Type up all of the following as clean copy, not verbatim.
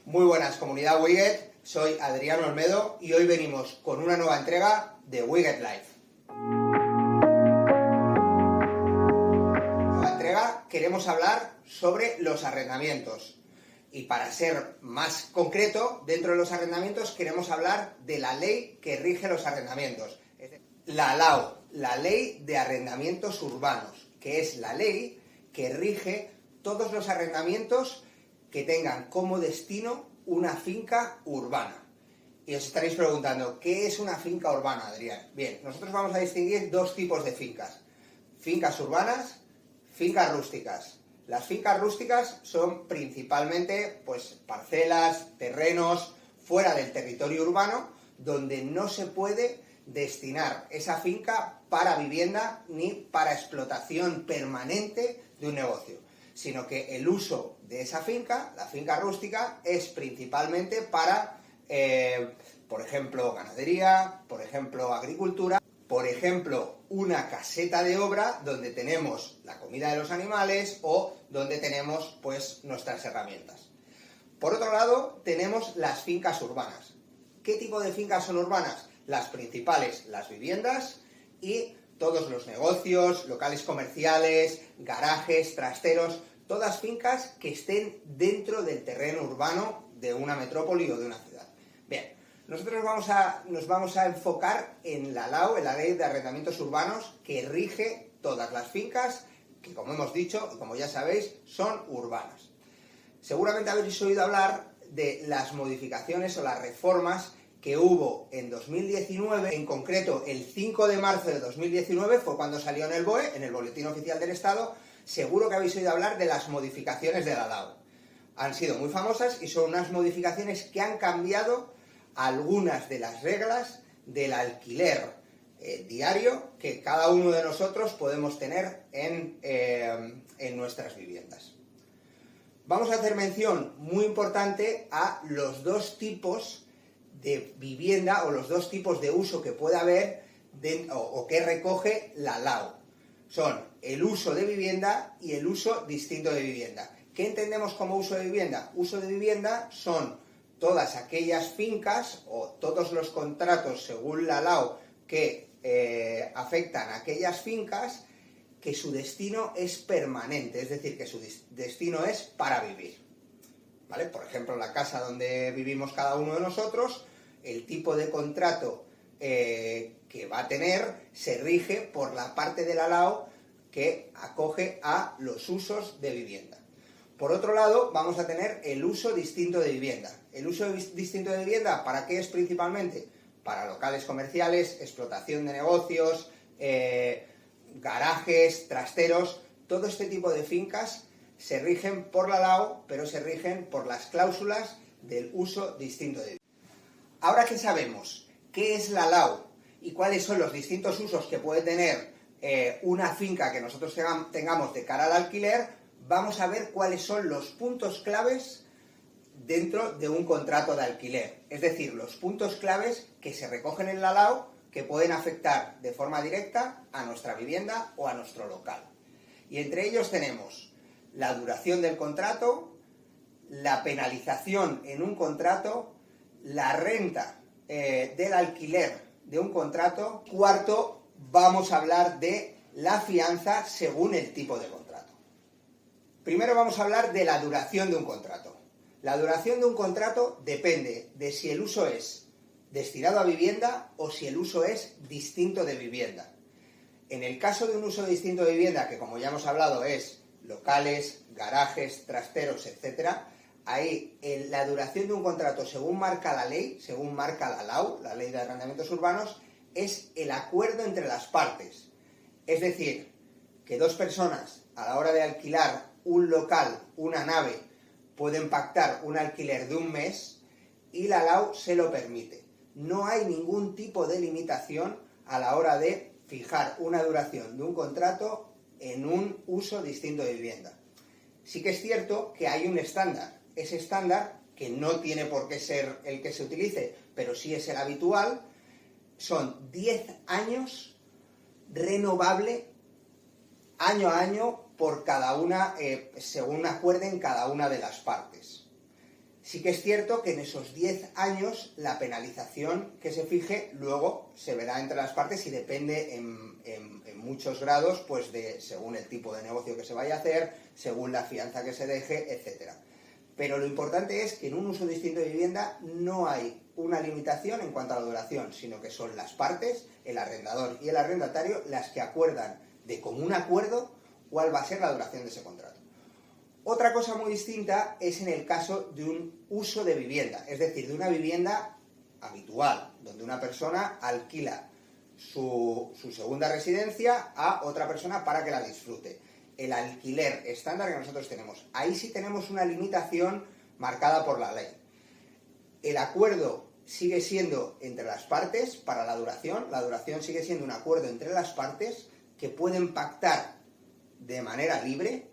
Muy buenas, comunidad Wiget, soy Adriano Olmedo y hoy venimos con una nueva entrega de Wiget Live. Nueva entrega, queremos hablar sobre los arrendamientos. Y para ser más concreto, dentro de los arrendamientos queremos hablar de la ley que rige los arrendamientos. La LAU, la Ley de Arrendamientos Urbanos, que es la ley que rige todos los arrendamientos que tengan como destino una finca urbana. Y os estaréis preguntando, ¿qué es una finca urbana, Adrián? Bien, nosotros vamos a distinguir dos tipos de fincas. Fincas urbanas, fincas rústicas. Las fincas rústicas son principalmente pues, parcelas, terrenos fuera del territorio urbano, donde no se puede destinar esa finca para vivienda ni para explotación permanente de un negocio, sino que el uso de esa finca, la finca rústica, es principalmente para, por ejemplo, ganadería, por ejemplo, agricultura, por ejemplo, una caseta de obra donde tenemos la comida de los animales o donde tenemos, pues, nuestras herramientas. Por otro lado, tenemos las fincas urbanas. ¿Qué tipo de fincas son urbanas? Las principales, las viviendas y todos los negocios, locales comerciales, garajes, trasteros, todas fincas que estén dentro del terreno urbano de una metrópoli o de una ciudad. Bien, nosotros nos vamos a enfocar en la LAU, en la Ley de Arrendamientos Urbanos, que rige todas las fincas que, como hemos dicho y como ya sabéis, son urbanas. Seguramente habréis oído hablar de las modificaciones o las reformas que hubo en 2019, en concreto el 5 de marzo de 2019 fue cuando salió en el BOE, en el Boletín Oficial del Estado. Seguro que habéis oído hablar de las modificaciones de la LAU. Han sido muy famosas y son unas modificaciones que han cambiado algunas de las reglas del alquiler diario que cada uno de nosotros podemos tener en nuestras viviendas. Vamos a hacer mención muy importante a los dos tipos de vivienda o los dos tipos de uso que puede haber o que recoge la LAU. Son el uso de vivienda y el uso distinto de vivienda. ¿Qué entendemos como uso de vivienda? Uso de vivienda son todas aquellas fincas o todos los contratos según la LAU que afectan a aquellas fincas que su destino es permanente, es decir, que su destino es para vivir. ¿Vale? Por ejemplo, la casa donde vivimos cada uno de nosotros, el tipo de contrato que va a tener se rige por la parte de la LAU que acoge a los usos de vivienda. Por otro lado, vamos a tener el uso distinto de vivienda. El uso distinto de vivienda, ¿para qué es principalmente? Para locales comerciales, explotación de negocios, garajes, trasteros, todo este tipo de fincas se rigen por la LAU, pero se rigen por las cláusulas del uso distinto de vivienda. Ahora que sabemos qué es la LAU y cuáles son los distintos usos que puede tener una finca que nosotros tengamos de cara al alquiler, vamos a ver cuáles son los puntos claves dentro de un contrato de alquiler. Es decir, los puntos claves que se recogen en la LAU que pueden afectar de forma directa a nuestra vivienda o a nuestro local. Y entre ellos tenemos la duración del contrato, la penalización en un contrato, la renta del alquiler de un contrato. Cuarto, vamos a hablar de la fianza según el tipo de contrato. Primero vamos a hablar de la duración de un contrato. La duración de un contrato depende de si el uso es destinado a vivienda o si el uso es distinto de vivienda. En el caso de un uso distinto de vivienda, que como ya hemos hablado es locales, garajes, trasteros, etcétera, ahí la duración de un contrato, según marca la ley, según marca la LAU, la Ley de Arrendamientos Urbanos, es el acuerdo entre las partes. Es decir, que dos personas a la hora de alquilar un local, una nave, pueden pactar un alquiler de un mes y la LAU se lo permite. No hay ningún tipo de limitación a la hora de fijar una duración de un contrato en un uso distinto de vivienda. Sí que es cierto que hay un estándar. Ese estándar, que no tiene por qué ser el que se utilice, pero sí es el habitual, son 10 años renovable año a año por cada una, según acuerden cada una de las partes. Sí que es cierto que en esos 10 años la penalización que se fije luego se verá entre las partes y depende en muchos grados, pues según el tipo de negocio que se vaya a hacer, según la fianza que se deje, etc. Pero lo importante es que en un uso distinto de vivienda no hay una limitación en cuanto a la duración, sino que son las partes, el arrendador y el arrendatario, las que acuerdan de común acuerdo cuál va a ser la duración de ese contrato. Otra cosa muy distinta es en el caso de un uso de vivienda, es decir, de una vivienda habitual, donde una persona alquila su segunda residencia a otra persona para que la disfrute. El alquiler estándar que nosotros tenemos. Ahí sí tenemos una limitación marcada por la ley. El acuerdo sigue siendo entre las partes para la duración sigue siendo un acuerdo entre las partes que pueden pactar de manera libre,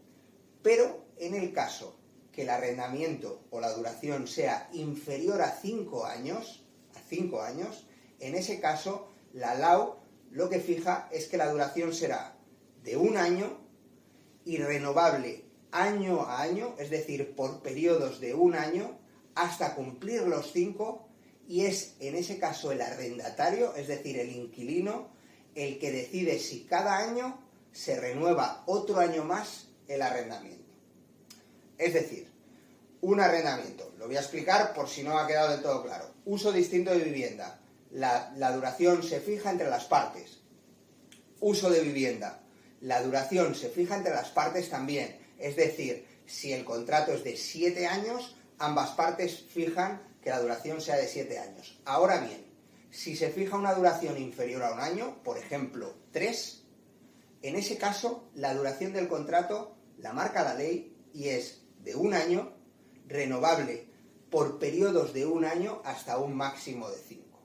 pero en el caso que el arrendamiento o la duración sea inferior a 5 años, en ese caso la LAU lo que fija es que la duración será de 1 año y renovable año a año, es decir, por periodos de 1 año hasta cumplir los 5, y es en ese caso el arrendatario, es decir, el inquilino, el que decide si cada año se renueva otro año más el arrendamiento. Es decir, un arrendamiento, lo voy a explicar por si no ha quedado del todo claro. Uso distinto de vivienda, la duración se fija entre las partes. Uso de vivienda, la duración se fija entre las partes también. Es decir, si el contrato es de 7 años, ambas partes fijan que la duración sea de 7 años. Ahora bien, si se fija una duración inferior a 1 año, por ejemplo, 3, en ese caso la duración del contrato la marca la ley y es de 1 año, renovable por periodos de 1 año hasta un máximo de 5.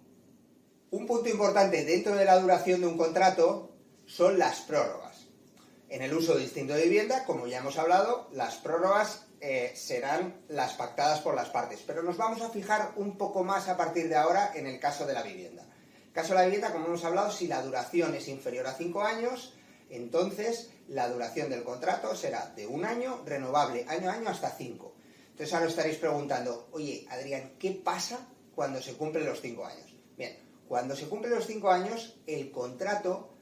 Un punto importante dentro de la duración de un contrato son las prórrogas. En el uso distinto de vivienda, como ya hemos hablado, las prórrogas serán las pactadas por las partes, pero nos vamos a fijar un poco más a partir de ahora en el caso de la vivienda. En el caso de la vivienda, como hemos hablado, si la duración es inferior a 5 años, entonces la duración del contrato será de 1 año, renovable año a año hasta 5. Entonces ahora os estaréis preguntando, oye, Adrián, ¿qué pasa cuando se cumplen los 5 años? Bien, cuando se cumplen los 5 años, el contrato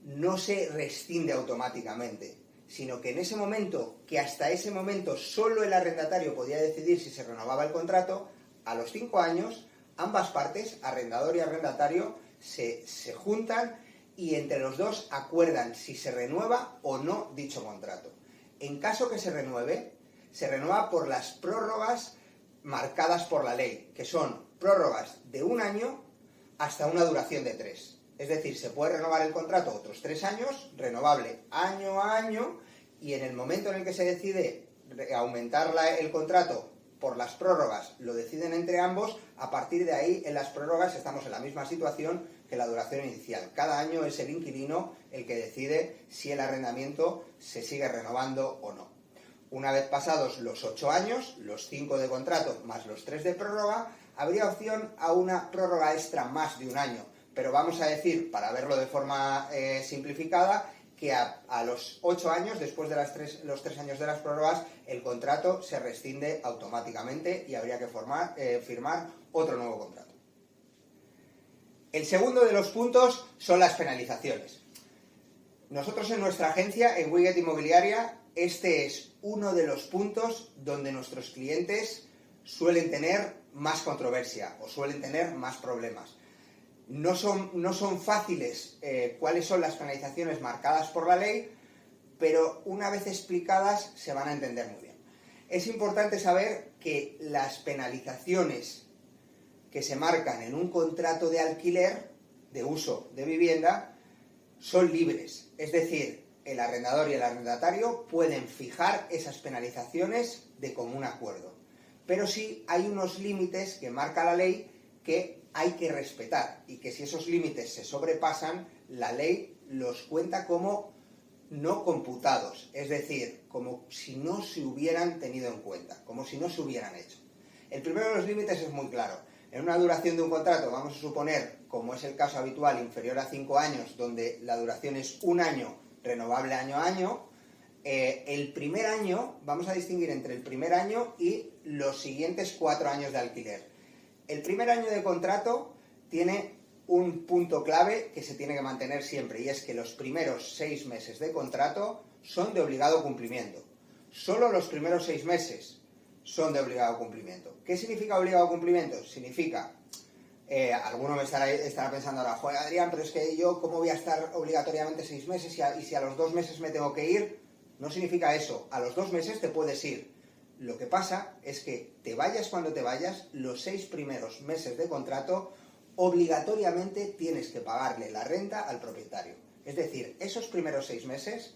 no se rescinde automáticamente, sino que en ese momento, que hasta ese momento solo el arrendatario podía decidir si se renovaba el contrato, a los 5 años, ambas partes, arrendador y arrendatario, se juntan y entre los dos acuerdan si se renueva o no dicho contrato. En caso que se renueva por las prórrogas marcadas por la ley, que son prórrogas de 1 año hasta una duración de 3. Es decir, se puede renovar el contrato otros 3 años, renovable año a año, y en el momento en el que se decide aumentar el contrato por las prórrogas, lo deciden entre ambos. A partir de ahí, en las prórrogas estamos en la misma situación que la duración inicial. Cada año es el inquilino el que decide si el arrendamiento se sigue renovando o no. Una vez pasados los 8 años, los 5 de contrato más los 3 de prórroga, habría opción a una prórroga extra más de 1 año. Pero vamos a decir, para verlo de forma simplificada, que a los 8 años, después de los 3 años de las prórrogas, el contrato se rescinde automáticamente y habría que firmar otro nuevo contrato. El segundo de los puntos son las penalizaciones. Nosotros en nuestra agencia, en Wiget Inmobiliaria, este es uno de los puntos donde nuestros clientes suelen tener más controversia o suelen tener más problemas. No son fáciles cuáles son las penalizaciones marcadas por la ley, pero una vez explicadas se van a entender muy bien. Es importante saber que las penalizaciones que se marcan en un contrato de alquiler, de uso de vivienda, son libres. Es decir, el arrendador y el arrendatario pueden fijar esas penalizaciones de común acuerdo. Pero sí hay unos límites que marca la ley que hay que respetar y que si esos límites se sobrepasan, la ley los cuenta como no computados, es decir, como si no se hubieran tenido en cuenta, como si no se hubieran hecho. El primero de los límites es muy claro. En una duración de un contrato, vamos a suponer, como es el caso habitual, inferior a 5 años, donde la duración es 1 año, renovable año a año, el primer año, vamos a distinguir entre el primer año y los siguientes 4 años de alquiler. El primer año de contrato tiene un punto clave que se tiene que mantener siempre, y es que los primeros 6 meses de contrato son de obligado cumplimiento. Solo los primeros 6 meses son de obligado cumplimiento. ¿Qué significa obligado cumplimiento? Significa, alguno me estará pensando ahora, joder, Adrián, pero es que yo, ¿cómo voy a estar obligatoriamente 6 meses y si a los 2 meses me tengo que ir? No significa eso. A los 2 meses te puedes ir. Lo que pasa es que te vayas cuando te vayas, los 6 primeros meses de contrato, obligatoriamente tienes que pagarle la renta al propietario. Es decir, esos primeros 6 meses,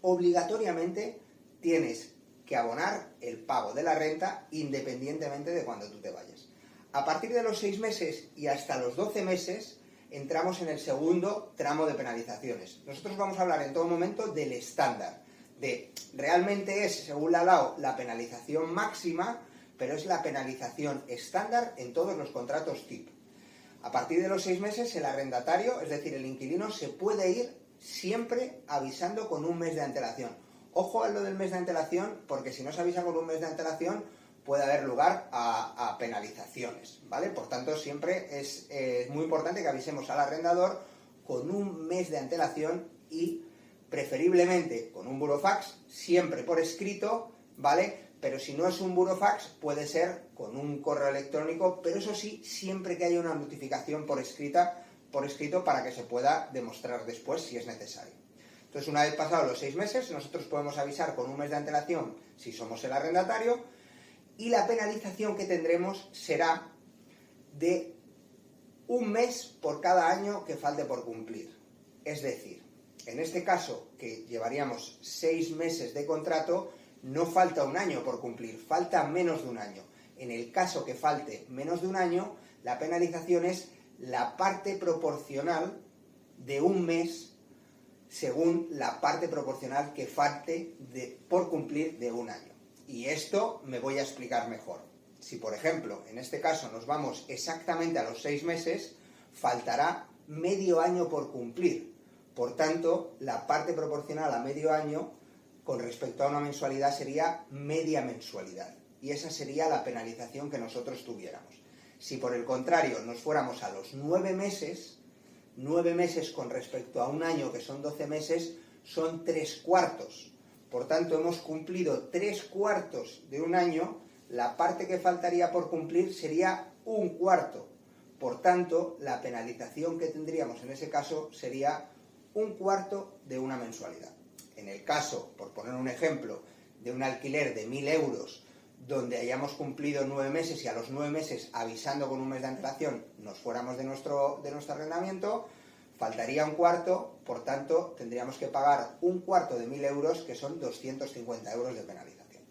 obligatoriamente tienes que abonar el pago de la renta independientemente de cuando tú te vayas. A partir de los 6 meses y hasta los 12 meses entramos en el segundo tramo de penalizaciones. Nosotros vamos a hablar en todo momento del estándar, realmente es, según la LAO, la penalización máxima, pero es la penalización estándar en todos los contratos TIP. A partir de los 6 meses el arrendatario, es decir, el inquilino, se puede ir siempre avisando con un mes de antelación. Ojo a lo del mes de antelación, porque si no se avisa con un mes de antelación puede haber lugar a penalizaciones, ¿vale? Por tanto, siempre es muy importante que avisemos al arrendador con un mes de antelación y preferiblemente con un burofax, siempre por escrito, ¿vale? Pero si no es un burofax, puede ser con un correo electrónico, pero eso sí, siempre que haya una notificación por escrito para que se pueda demostrar después si es necesario. Entonces, una vez pasados los 6 meses, nosotros podemos avisar con un mes de antelación si somos el arrendatario, y la penalización que tendremos será de un mes por cada año que falte por cumplir. Es decir, en este caso, que llevaríamos 6 meses de contrato, no falta un año por cumplir, falta menos de un año. En el caso que falte menos de un año, la penalización es la parte proporcional de un mes según la parte proporcional que falte por cumplir de un año. Y esto me voy a explicar mejor. Si, por ejemplo, en este caso nos vamos exactamente a los 6 meses, faltará medio año por cumplir. Por tanto, la parte proporcional a medio año con respecto a una mensualidad sería media mensualidad. Y esa sería la penalización que nosotros tuviéramos. Si por el contrario nos fuéramos a los 9 meses con respecto a un año que son 12 meses, son 3/4. Por tanto, hemos cumplido 3/4 de un año, la parte que faltaría por cumplir sería 1/4. Por tanto, la penalización que tendríamos en ese caso sería 1/4 de una mensualidad. En el caso, por poner un ejemplo, de un alquiler de 1.000 euros, donde hayamos cumplido 9 meses y a los 9 meses, avisando con un mes de antelación, nos fuéramos de nuestro arrendamiento, faltaría 1/4, por tanto, tendríamos que pagar 1/4 de 1.000 euros, que son 250 euros de penalización.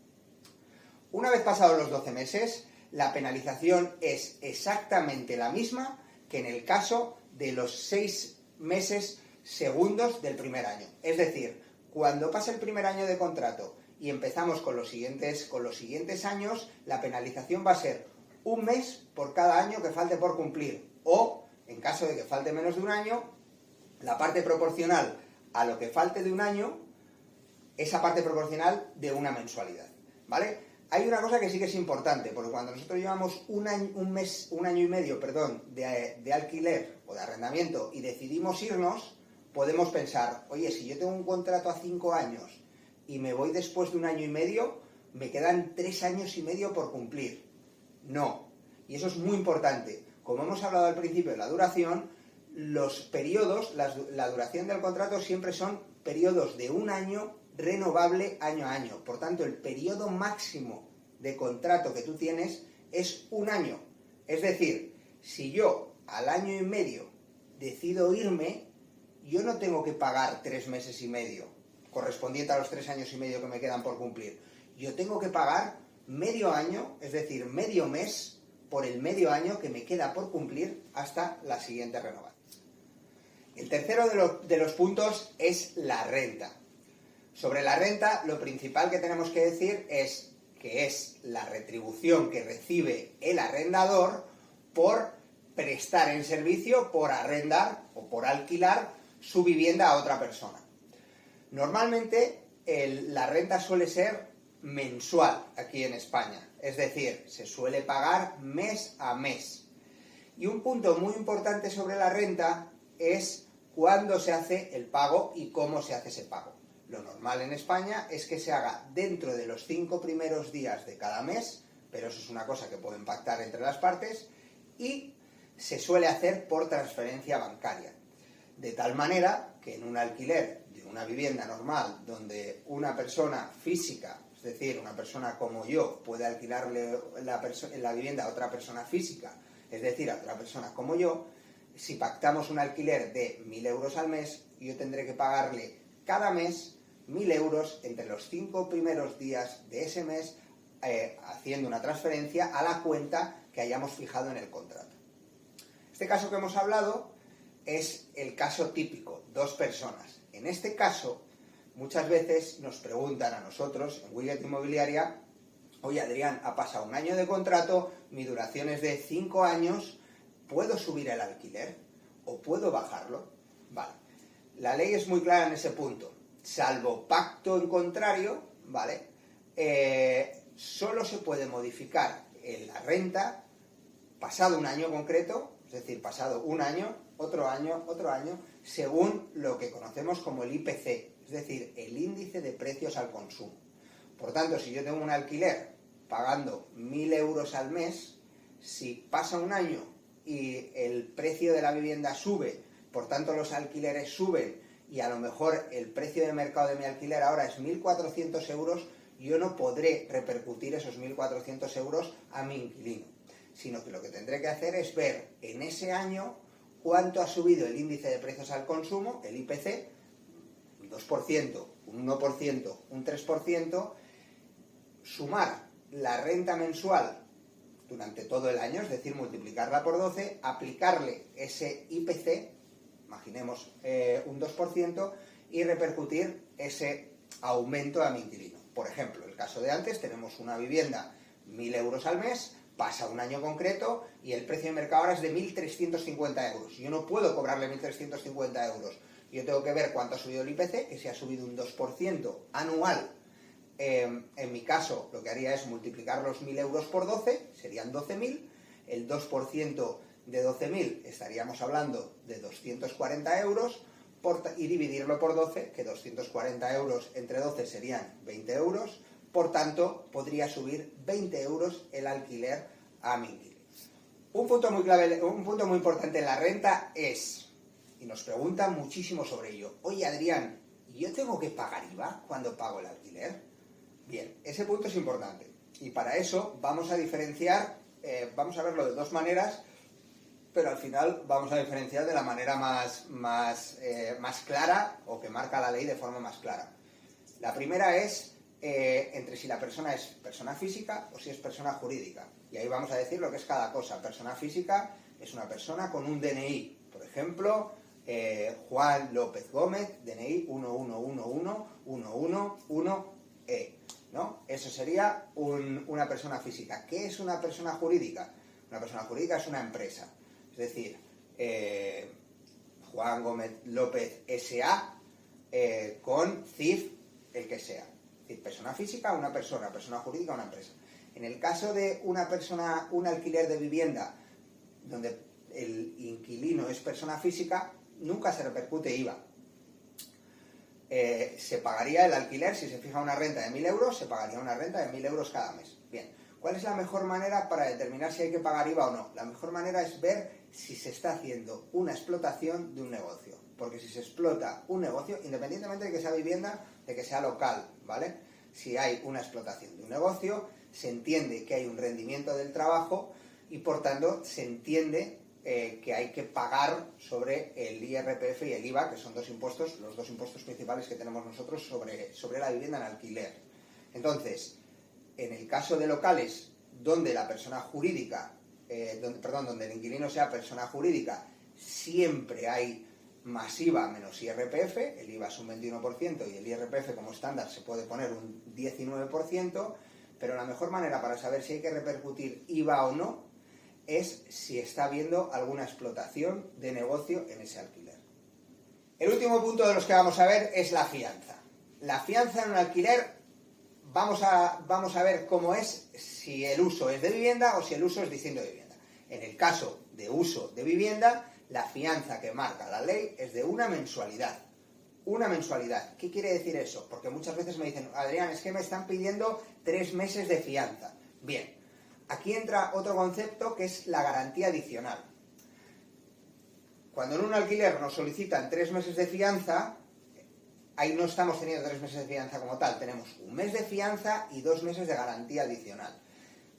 Una vez pasados los 12 meses, la penalización es exactamente la misma que en el caso de los 6 meses segundos del primer año. Es decir, cuando pasa el primer año de contrato y empezamos con los siguientes años, la penalización va a ser un mes por cada año que falte por cumplir, o, en caso de que falte menos de un año, la parte proporcional a lo que falte de un año, esa parte proporcional de una mensualidad, ¿vale? Hay una cosa que sí que es importante, porque cuando nosotros llevamos un año y medio de alquiler o de arrendamiento y decidimos irnos, podemos pensar, oye, si yo tengo un contrato a 5 años y me voy después de un año y medio, me quedan 3 años y medio por cumplir. No. Y eso es muy importante. Como hemos hablado al principio de la duración, los periodos, la duración del contrato siempre son periodos de un año renovable año a año. Por tanto, el periodo máximo de contrato que tú tienes es un año. Es decir, si yo al año y medio decido irme, yo no tengo que pagar 3 meses y medio, correspondiente a los 3 años y medio que me quedan por cumplir. Yo tengo que pagar medio año, es decir, medio mes, por el medio año que me queda por cumplir hasta la siguiente renovación. El tercero de los puntos es la renta. Sobre la renta, lo principal que tenemos que decir es que es la retribución que recibe el arrendador por prestar en servicio, por arrendar o por alquilar su vivienda a otra persona. Normalmente la renta suele ser mensual aquí en España, es decir, se suele pagar mes a mes. Y un punto muy importante sobre la renta es cuándo se hace el pago y cómo se hace ese pago. Lo normal en España es que se haga dentro de los 5 primeros días de cada mes, pero eso es una cosa que puede impactar entre las partes, y se suele hacer por transferencia bancaria. De tal manera que en un alquiler de una vivienda normal, donde una persona física, es decir, una persona como yo, puede alquilarle la vivienda a otra persona física, es decir, a otra persona como yo, si pactamos un alquiler de 1.000 euros al mes, yo tendré que pagarle cada mes 1.000 euros entre los 5 primeros días de ese mes, haciendo una transferencia a la cuenta que hayamos fijado en el contrato. Este caso que hemos hablado es el caso típico, 2 personas. En este caso, muchas veces nos preguntan a nosotros en Widget Inmobiliaria: oye, Adrián, ha pasado un año de contrato, mi duración es de 5 años, ¿puedo subir el alquiler o puedo bajarlo? Vale, la ley es muy clara en ese punto. Salvo pacto en contrario, ¿vale? Solo se puede modificar la renta pasado un año concreto, es decir, pasado un año, otro año, según lo que conocemos como el IPC, es decir, el índice de precios al consumo. Por tanto, si yo tengo un alquiler pagando 1.000 euros al mes, si pasa un año y el precio de la vivienda sube, por tanto los alquileres suben, y a lo mejor el precio de mercado de mi alquiler ahora es 1.400 euros, yo no podré repercutir esos 1.400 euros a mi inquilino, sino que lo que tendré que hacer es ver en ese año cuánto ha subido el índice de precios al consumo, el IPC, un 2%, un 1%, un 3%, sumar la renta mensual durante todo el año, es decir, multiplicarla por 12, aplicarle ese IPC, imaginemos un 2%, y repercutir ese aumento a mi inquilino. Por ejemplo, el caso de antes, tenemos una vivienda 1.000 euros al mes, pasa un año concreto y el precio de mercado ahora es de 1.350 euros. Yo no puedo cobrarle 1.350 euros. Yo tengo que ver cuánto ha subido el IPC, que si ha subido un 2% anual. En mi caso, lo que haría es multiplicar los 1.000 euros por 12, serían 12.000. El 2% de 12.000 estaríamos hablando de 240 euros, y dividirlo por 12, que 240 euros entre 12 serían 20 euros. Por tanto, podría subir 20 euros el alquiler a mi inquilino. Un punto muy clave, un punto muy importante en la renta es, y nos preguntan muchísimo sobre ello: oye, Adrián, ¿yo tengo que pagar IVA cuando pago el alquiler? Bien, ese punto es importante. Y para eso vamos a diferenciar, vamos a verlo de 2 maneras, pero al final vamos a diferenciar de la manera más clara, o que marca la ley de forma más clara. La primera es entre si la persona es persona física o si es persona jurídica. Y ahí vamos a decir lo que es cada cosa. Persona física es una persona con un DNI. Por ejemplo, Juan López Gómez, DNI 1111111E. ¿No? Eso sería una persona física. ¿Qué es una persona jurídica? Una persona jurídica es una empresa. Es decir, Juan Gómez López S.A. Con CIF, el que sea. Es decir, persona física, una persona jurídica, una empresa. En el caso de una persona, un alquiler de vivienda, donde el inquilino es persona física, nunca se repercute IVA. Se pagaría el alquiler, si se fija una renta de 1.000 euros, se pagaría una renta de 1.000 euros cada mes. Bien, ¿cuál es la mejor manera para determinar si hay que pagar IVA o no? La mejor manera es ver si se está haciendo una explotación de un negocio. Porque si se explota un negocio, independientemente de que sea vivienda, de que sea local, ¿vale? Si hay una explotación de un negocio, se entiende que hay un rendimiento del trabajo y, por tanto, se entiende que hay que pagar sobre el IRPF y el IVA, que son los dos impuestos principales que tenemos nosotros sobre la vivienda en alquiler. Entonces, en el caso de locales donde la persona jurídica, donde el inquilino sea persona jurídica, siempre hay más IVA menos IRPF. El IVA es un 21% y el IRPF como estándar se puede poner un 19%, pero la mejor manera para saber si hay que repercutir IVA o no es si está habiendo alguna explotación de negocio en ese alquiler. El último punto de los que vamos a ver es la fianza. La fianza en un alquiler, vamos a ver cómo es si el uso es de vivienda o si el uso es distinto de vivienda. En el caso de uso de vivienda, la fianza que marca la ley es de una mensualidad. Una mensualidad. ¿Qué quiere decir eso? Porque muchas veces me dicen, Adrián, es que me están pidiendo 3 meses de fianza. Bien, aquí entra otro concepto que es la garantía adicional. Cuando en un alquiler nos solicitan 3 meses de fianza, ahí no estamos teniendo 3 meses de fianza como tal, tenemos 1 mes de fianza y 2 meses de garantía adicional.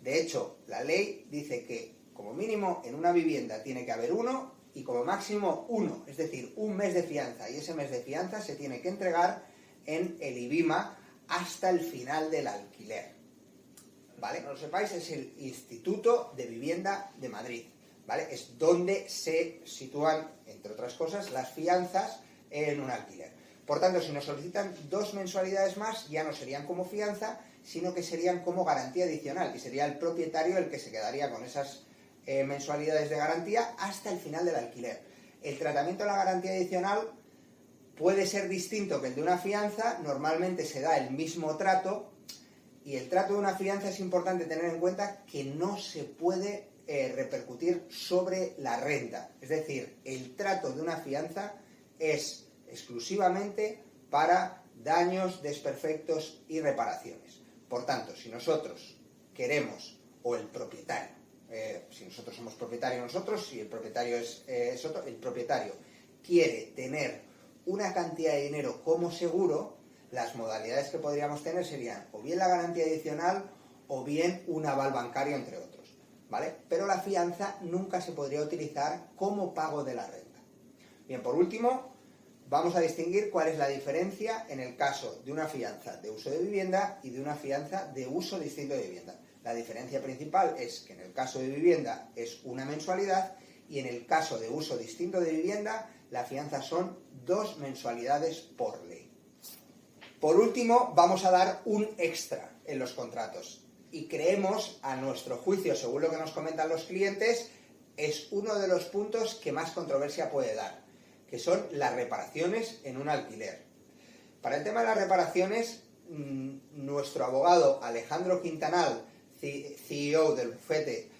De hecho, la ley dice que como mínimo en una vivienda tiene que haber 1 y como máximo 1, es decir, 1 mes de fianza, y ese mes de fianza se tiene que entregar en el IBIMA hasta el final del alquiler. ¿Vale? No lo sepáis, es el Instituto de Vivienda de Madrid, ¿vale? Es donde se sitúan, entre otras cosas, las fianzas en un alquiler. Por tanto, si nos solicitan 2 mensualidades más, ya no serían como fianza, sino que serían como garantía adicional, y sería el propietario el que se quedaría con esas mensualidades de garantía hasta el final del alquiler. El tratamiento de la garantía adicional puede ser distinto que el de una fianza, normalmente se da el mismo trato, y el trato de una fianza es importante tener en cuenta que no se puede repercutir sobre la renta. Es decir, el trato de una fianza es exclusivamente para daños, desperfectos y reparaciones. Por tanto, si nosotros queremos, o el propietario, si nosotros somos propietarios nosotros, si el propietario es otro, el propietario quiere tener una cantidad de dinero como seguro, las modalidades que podríamos tener serían o bien la garantía adicional o bien un aval bancario, entre otros, ¿vale? Pero la fianza nunca se podría utilizar como pago de la renta. Bien, por último, vamos a distinguir cuál es la diferencia en el caso de una fianza de uso de vivienda y de una fianza de uso distinto de vivienda. La diferencia principal es que en el caso de vivienda es una mensualidad y en el caso de uso distinto de vivienda la fianza son 2 mensualidades por ley. Por último, vamos a dar un extra en los contratos y creemos, a nuestro juicio, según lo que nos comentan los clientes, es uno de los puntos que más controversia puede dar, que son las reparaciones en un alquiler. Para el tema de las reparaciones, nuestro abogado Alejandro Quintanal, CEO del bufete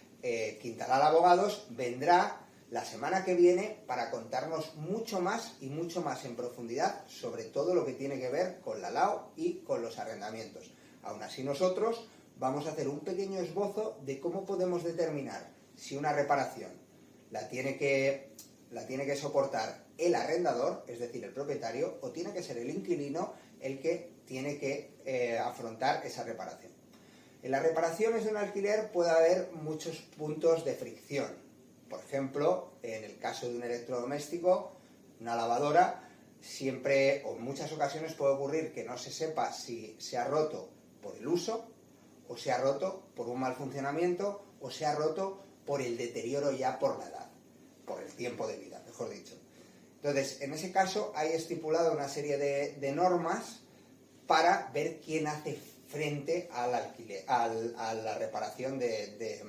Quintanal Abogados, vendrá la semana que viene para contarnos mucho más y mucho más en profundidad sobre todo lo que tiene que ver con la LAO y con los arrendamientos. Aún así, nosotros vamos a hacer un pequeño esbozo de cómo podemos determinar si una reparación la tiene que soportar el arrendador, es decir, el propietario, o tiene que ser el inquilino el que tiene que afrontar esa reparación. En las reparaciones de un alquiler puede haber muchos puntos de fricción. Por ejemplo, en el caso de un electrodoméstico, una lavadora, siempre o en muchas ocasiones puede ocurrir que no se sepa si se ha roto por el uso, o se ha roto por un mal funcionamiento, o se ha roto por el deterioro ya por la edad, por el tiempo de vida, mejor dicho. Entonces, en ese caso hay estipulado una serie de normas para ver quién hace frente al alquiler, a la reparación de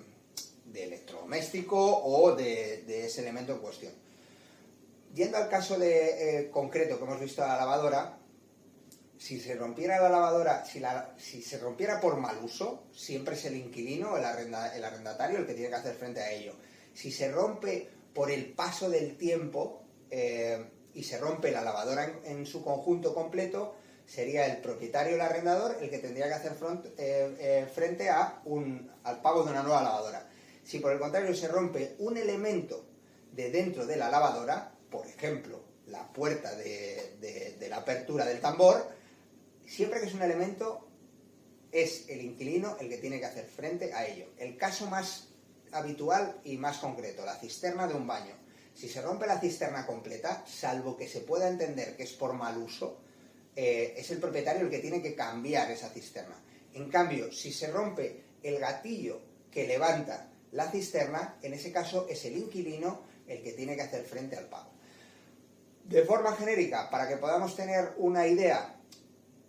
electrodoméstico o de ese elemento en cuestión. Yendo al caso concreto que hemos visto de la lavadora, si se rompiera la lavadora, si se rompiera por mal uso, siempre es el inquilino, el arrendatario, el que tiene que hacer frente a ello. Si se rompe por el paso del tiempo y se rompe la lavadora en su conjunto completo, sería el propietario, el arrendador, el que tendría que hacer frente al pago de una nueva lavadora. Si por el contrario se rompe un elemento de dentro de la lavadora, por ejemplo, la puerta de la apertura del tambor, siempre que es un elemento, es el inquilino el que tiene que hacer frente a ello. El caso más habitual y más concreto, la cisterna de un baño. Si se rompe la cisterna completa, salvo que se pueda entender que es por mal uso, es el propietario el que tiene que cambiar esa cisterna. En cambio, si se rompe el gatillo que levanta la cisterna, en ese caso es el inquilino el que tiene que hacer frente al pago. De forma genérica, para que podamos tener una idea,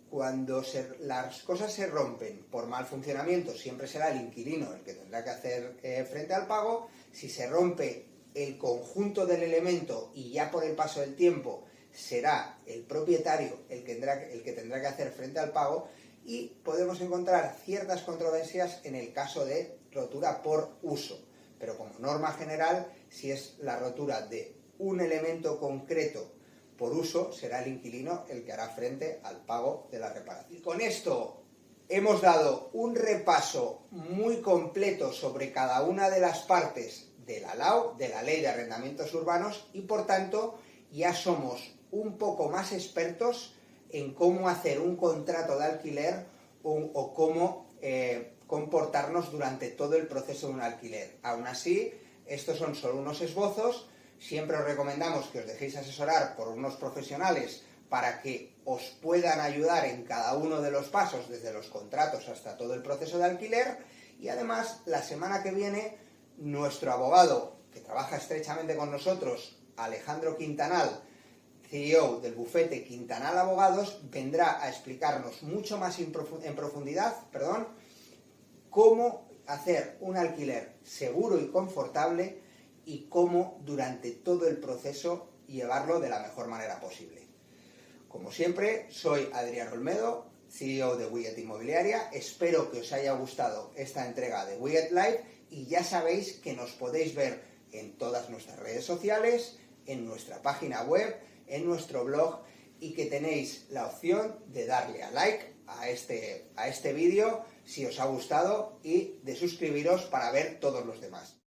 cuando las cosas se rompen por mal funcionamiento, siempre será el inquilino el que tendrá que hacer frente al pago. Si se rompe el conjunto del elemento y ya por el paso del tiempo será el propietario el que tendrá que hacer frente al pago, y podemos encontrar ciertas controversias en el caso de rotura por uso. Pero como norma general, si es la rotura de un elemento concreto por uso, será el inquilino el que hará frente al pago de la reparación. Y con esto hemos dado un repaso muy completo sobre cada una de las partes de la LAU, de la Ley de Arrendamientos Urbanos, y por tanto ya somos un poco más expertos en cómo hacer un contrato de alquiler o cómo comportarnos durante todo el proceso de un alquiler. Aún así, estos son solo unos esbozos. Siempre os recomendamos que os dejéis asesorar por unos profesionales para que os puedan ayudar en cada uno de los pasos, desde los contratos hasta todo el proceso de alquiler. Y además, la semana que viene, nuestro abogado, que trabaja estrechamente con nosotros, Alejandro Quintanal, CEO del bufete Quintanal Abogados, vendrá a explicarnos mucho más en profundidad, cómo hacer un alquiler seguro y confortable y cómo durante todo el proceso llevarlo de la mejor manera posible. Como siempre, soy Adrián Olmedo, CEO de Wiget Inmobiliaria. Espero que os haya gustado esta entrega de Wiget Live y ya sabéis que nos podéis ver en todas nuestras redes sociales, en nuestra página web, en nuestro blog, y que tenéis la opción de darle a like a este vídeo si os ha gustado y de suscribiros para ver todos los demás.